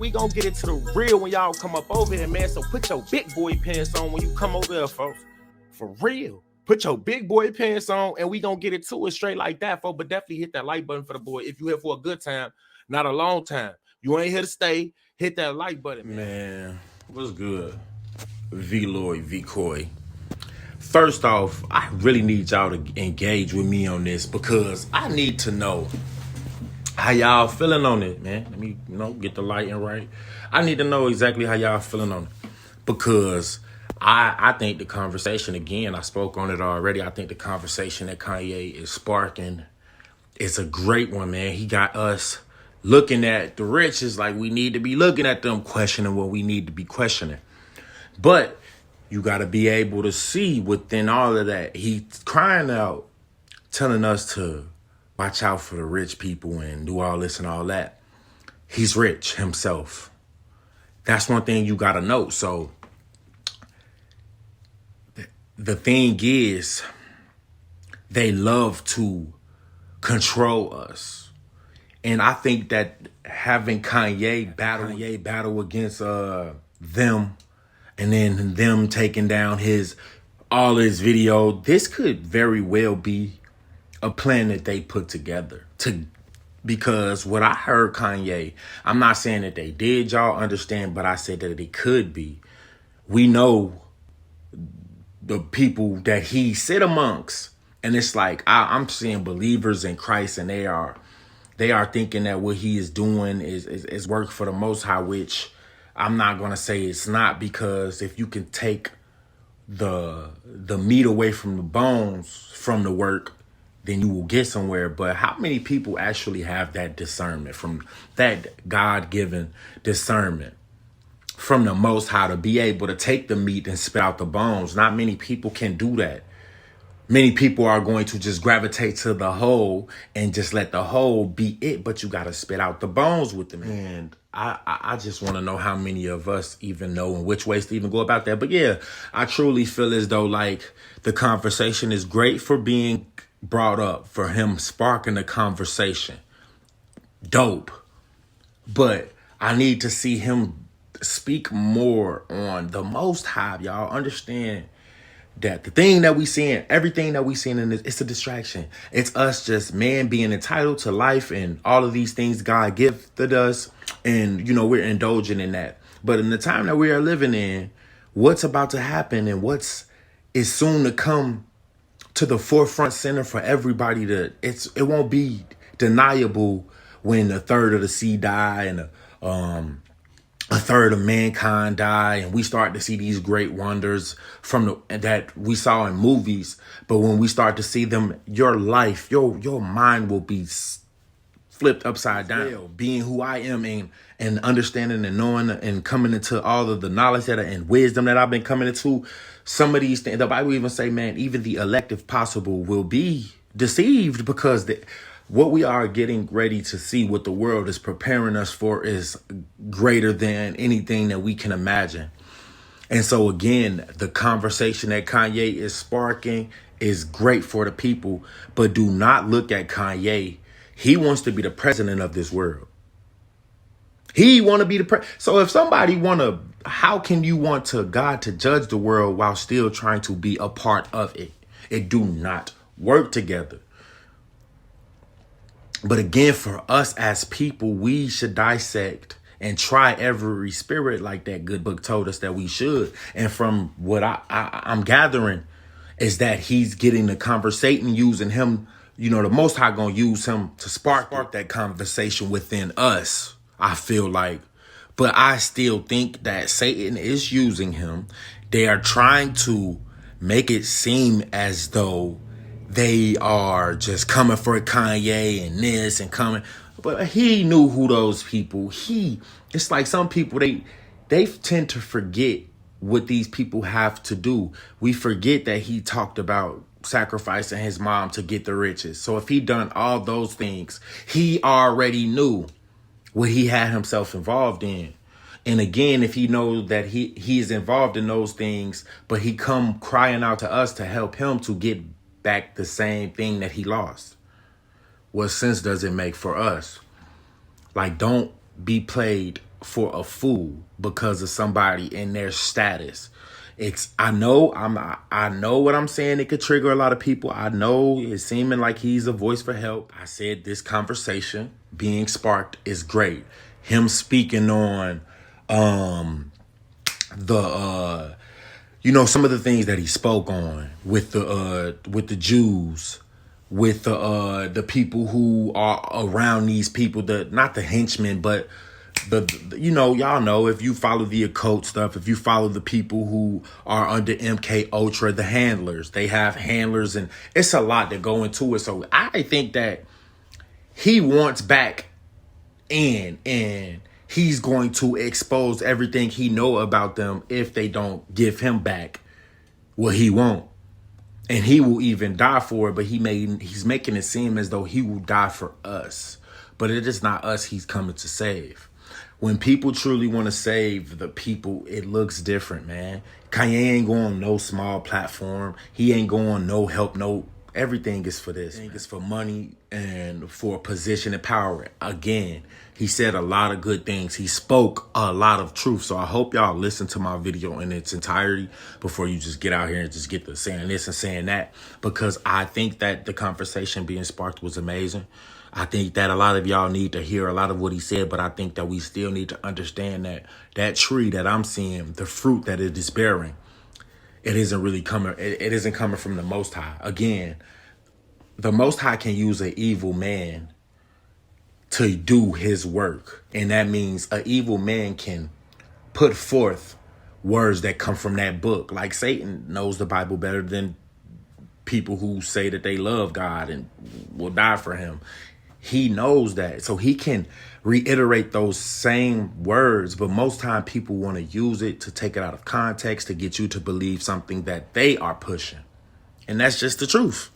We gonna get into the real when y'all come up over here, man. So put your big boy pants on when you come over here, folks. For real. Put your big boy pants on and we gonna get it to it straight like that, folks. But definitely hit that like button for the boy if you here for a good time, not a long time. You ain't here to stay, hit that like button, man. Man, what's good? V-Lloyd, V-Coy. First off, I really need y'all to engage with me on this because I need to know how y'all feeling on it, man. Let me, get the lighting right. I need to know exactly how y'all feeling on it because I think the conversation, again, I spoke on it already. I think the conversation that Kanye is sparking is a great one, man. He got us looking at the riches like we need to be looking at them, questioning what we need to be questioning. But you got to be able to see within all of that, he's crying out, telling us to watch out for the rich people and do all this and all that. He's rich himself. That's one thing you got to know. So the thing is, they love to control us. And I think that having Kanye battle against them, and then them taking down all his video, this could very well be a plan that they put together because what I heard Kanye, I'm not saying that they did, y'all understand, but I said that it could be. We know the people that he sit amongst, and it's like I'm seeing believers in Christ, and they are thinking that what he is doing is work for the Most High, which I'm not going to say it's not, because if you can take the meat away from the bones from the work, then you will get somewhere. But how many people actually have that discernment, from that God-given discernment from the Most High, to be able to take the meat and spit out the bones? Not many people can do that. Many people are going to just gravitate to the whole and just let the whole be it, but you got to spit out the bones with them. And I just want to know how many of us even know and which ways to even go about that. But yeah, I truly feel as though like the conversation is great for being brought up, for him sparking the conversation. Dope. But I need to see him speak more on the Most High. Y'all understand that the thing that we seeing, everything that we seeing in this, it's a distraction. It's us just, man, being entitled to life and all of these things God gifted us. And, we're indulging in that. But in the time that we are living in, what's about to happen and is soon to come to the forefront center for everybody it won't be deniable when a third of the sea die and a third of mankind die, and we start to see these great wonders that we saw in movies. But when we start to see them, your life, your mind will be flipped upside down. Being who I am and understanding and knowing and coming into all of the knowledge and wisdom that I've been coming into, some of these things, the Bible even say, man, even the elect, if possible, will be deceived, because what we are getting ready to see, what the world is preparing us for, is greater than anything that we can imagine. And so again, the conversation that Kanye is sparking is great for the people, but do not look at Kanye. He wants to be the president of this world. He want to be so if somebody how can you want God to judge the world while still trying to be a part of it? It do not work together. But again, for us as people, we should dissect and try every spirit like that good book told us that we should. And from what I'm gathering is that he's getting the conversation, using him, the Most High gonna use him to spark that conversation within us, I feel like. But I still think that Satan is using him. They are trying to make it seem as though they are just coming for Kanye and this and coming. But he knew who those people, it's like some people, they tend to forget what these people have to do. We forget that he talked about sacrificing his mom to get the riches. So if he done all those things, he already knew what he had himself involved in. And again, if he knows that he is involved in those things, but he come crying out to us to help him to get back the same thing that he lost, what sense does it make for us? Like, don't be played for a fool because of somebody in their status. I know what I'm saying. It could trigger a lot of people. I know it's seeming like he's a voice for help. I said this conversation being sparked is great. Him speaking on the some of the things that he spoke on with the Jews, with the people who are around these people, not the henchmen, but y'all know, if you follow the occult stuff, if you follow the people who are under MK Ultra, the handlers, they have handlers, and it's a lot that go into it. So I think that he wants back in, and he's going to expose everything he know about them if they don't give him back what he won't. And he will even die for it, but he's making it seem as though he will die for us. But it is not us he's coming to save. When people truly want to save the people, it looks different, man. Kanye ain't going on no small platform. He ain't going no help, no. Everything is for this. It's for money and for position and power. Again, he said a lot of good things. He spoke a lot of truth. So I hope y'all listen to my video in its entirety before you just get out here and just get to saying this and saying that. Because I think that the conversation being sparked was amazing. I think that a lot of y'all need to hear a lot of what he said, but I think that we still need to understand that that tree that I'm seeing, the fruit that it is bearing, it isn't really coming. It isn't coming from the Most High. Again, the Most High can use an evil man to do his work. And that means an evil man can put forth words that come from that book. Like Satan knows the Bible better than people who say that they love God and will die for him. He knows that. So he can reiterate those same words, but most time people want to use it to take it out of context to get you to believe something that they are pushing. And that's just the truth.